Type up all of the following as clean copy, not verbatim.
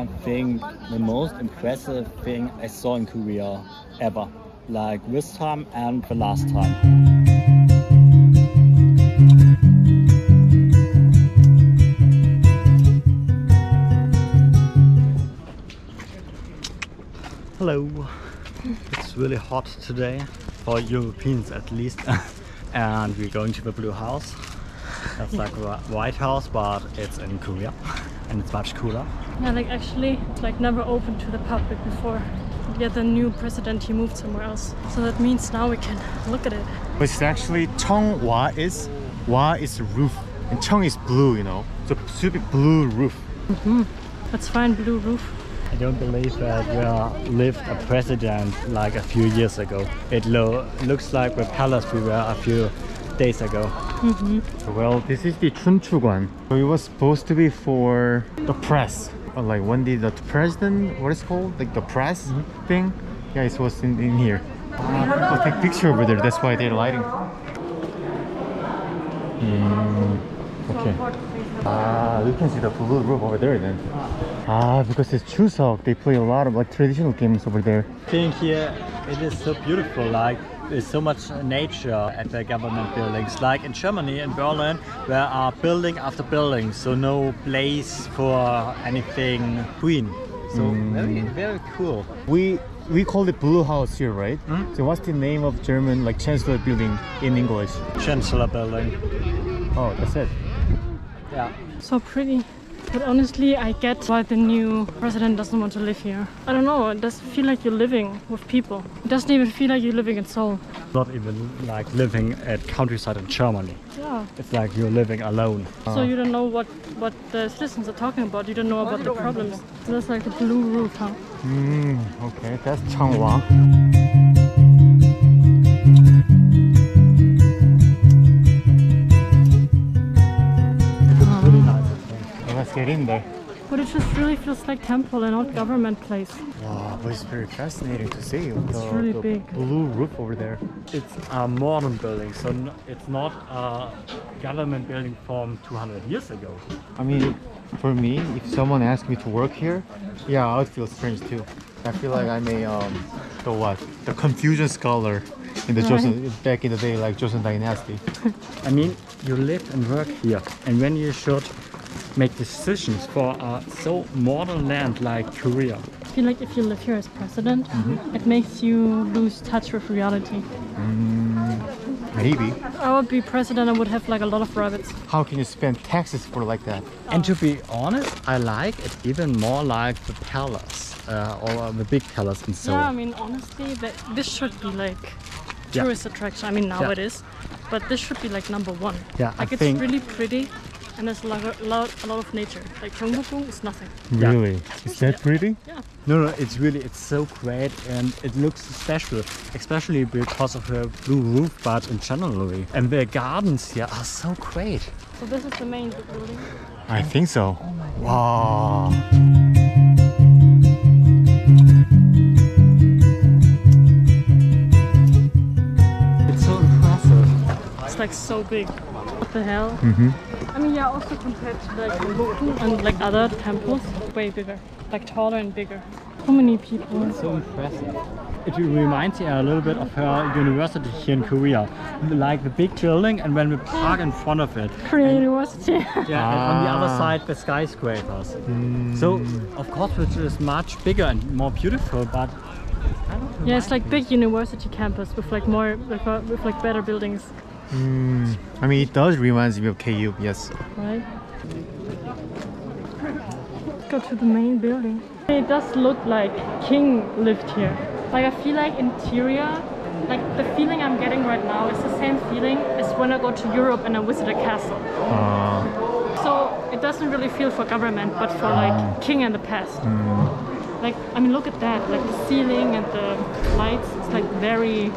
I think, the most impressive thing I saw in Korea ever. Like this time and the last time. Hello. It's really hot today, for Europeans at least. And we're going to the Blue House. That's like a White House, but it's in Korea and it's much cooler. Yeah, like actually it's like never opened to the public before. Yet the new president, he moved somewhere else. So that means now we can look at it. It's actually Cheonghwa is roof and Cheong is blue, you know. So super blue roof. Let's find blue roof. I don't believe that we lived a president like a few years ago. It looks like the palace we were a few days ago. Well, this is the Chunchuguan. So it was supposed to be for the press. Like when the president, what is it called? Like the press thing? Yeah, it was in here. People take picture over there, that's why they're lighting. Okay. You can see the blue roof over there then. Because it's Chuseok, they play a lot of like traditional games over there. I think here it is so beautiful, like there's so much nature at the government buildings. Like in Germany, in Berlin, there are building after building, so no place for anything green. So very, very cool. We call it Blue House here, right? So what's the name of German like Chancellor building in English? Chancellor building. Oh, that's it. Yeah. So pretty. But honestly, I get why the new president doesn't want to live here. I don't know, it doesn't feel like you're living with people. It doesn't even feel like you're living in Seoul. Not even like living at countryside in Germany. Yeah. It's like you're living alone. So you don't know what the citizens are talking about. You don't know about the problems. So that's like the blue roof, huh? Okay, that's Cheonghwa. Let's get in there. But it just really feels like temple and not government place. Wow, but it's very fascinating to see. It's really big. Blue roof over there. It's a modern building, so it's not a government building from 200 years ago. I mean, for me, if someone asked me to work here, yeah, I would feel strange too. I feel like I'm the Confucian scholar in the Joseon, back in the day, like Joseon Dynasty. I mean, you live and work here, and when you should make decisions for a so modern land like Korea. I feel like if you live here as president, it makes you lose touch with reality. Maybe. If I would be president, I would have like a lot of rabbits. How can you spend taxes for like that? And to be honest, I like it even more like the palace, or the big palace in Seoul. Yeah, I mean, honestly, this should be like tourist attraction. I mean, now it is, but this should be like #1. Yeah, like it's really pretty. And there's a lot of nature. Like Gyeongbokgung is nothing. Really? Is that pretty? Yeah. No, it's so great and it looks special, especially because of the blue roof, but in general. And the gardens here are so great. So this is the main building? I think so. Wow. It's so impressive. It's like so big. What the hell? I mean, yeah, also compared to like Gyeongbokgung and like other temples, way bigger, like taller and bigger. So many people. It's so impressive. It reminds me a little bit of her university here in Korea, like the big building and then the park in front of it. Korean University. Yeah, and on the other side the skyscrapers. So of course it is much bigger and more beautiful, but I don't know. Yeah, it's like big university campus with like more with like better buildings. I mean, it does remind me of KU, yes. Right? Let's go to the main building. It does look like King lived here. Like I feel like interior, like the feeling I'm getting right now is the same feeling as when I go to Europe and I visit a castle. So it doesn't really feel for government, but for like King and the past. Like, I mean, look at that, like the ceiling and the lights, it's like very...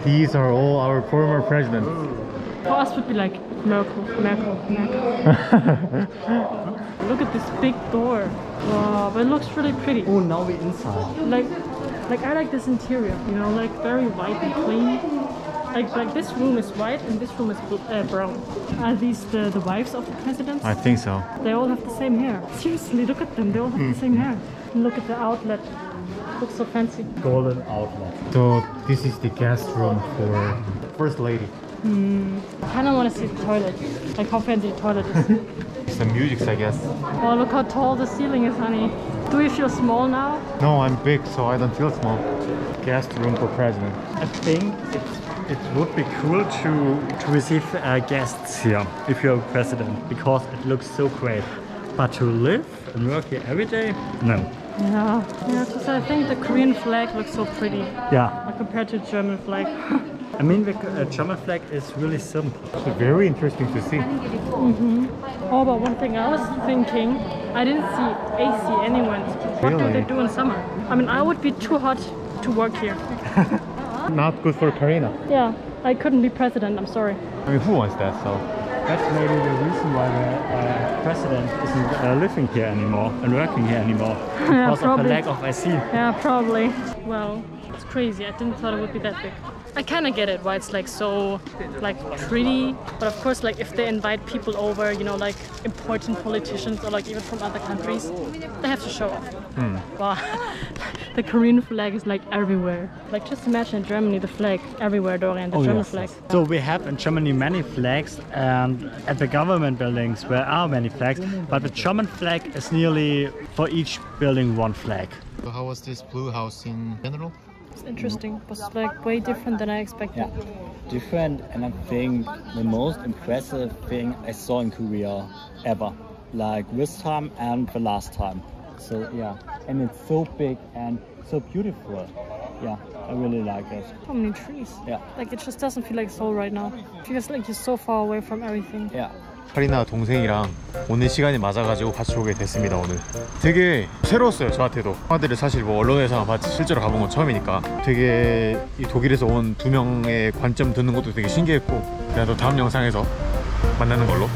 These are all our former presidents. For us would be like, Merkel. Look at this big door. Wow, but it looks really pretty. Oh, now we're inside. Like I like this interior, you know, like very white and clean. Like this room is white and this room is brown. Are these the wives of the presidents? I think so. They all have the same hair. Seriously, look at them. They all have the same hair. And look at the outlet. Looks so fancy. Golden outlet. So this is the guest room for First Lady. I kind of want to see the toilet. Like how fancy the toilet is. Some music, I guess. Oh, look how tall the ceiling is, honey. Do you feel small now? No, I'm big, so I don't feel small. Guest room for president. I think it would be cool to receive guests here if you're president, because it looks so great. But to live and work here every day, no. Yeah, just I think the Korean flag looks so pretty Yeah, compared to the German flag. I mean the German flag is really simple. So very interesting to see. Oh, but one thing I was thinking, I didn't see AC anywhere. What do Really? they do in summer? I mean, I would be too hot to work here. Not good for Karina. Yeah, I couldn't be president, I'm sorry. I mean, who wants that? So That's maybe the reason why the president isn't living here anymore and working here anymore, because of the probably. lack of AC. Yeah, probably. Well, it's crazy. I didn't thought it would be that big. I kind of get it why it's like so like pretty, but of course like if they invite people over, you know, like important politicians or like even from other countries, they have to show off. Wow. The Korean flag is like everywhere. Like just imagine in Germany the flag everywhere, Dorian, the German flag. So we have in Germany many flags, and at the government buildings there are many flags, but the German flag is nearly for each building one flag. So how was this blue house in general? It's interesting, but it's like way different than I expected. Different, and I think the most impressive thing I saw in Korea ever, like this time and the last time. So yeah, and it's so big and so beautiful. Yeah, I really like it. So many trees. Yeah. Like it just doesn't feel like Seoul right now. It feels like you're so far away from everything. Yeah. 카리나 동생이랑 오늘 시간이 맞아가지고 같이 오게 됐습니다. 오늘 되게 새로웠어요, 저한테도. 영화들을 사실 뭐 언론에서만 봤지 실제로 가본 건 처음이니까 되게 이 독일에서 온 두 명의 관점 듣는 것도 되게 신기했고, 그래도 다음 영상에서 만나는 걸로.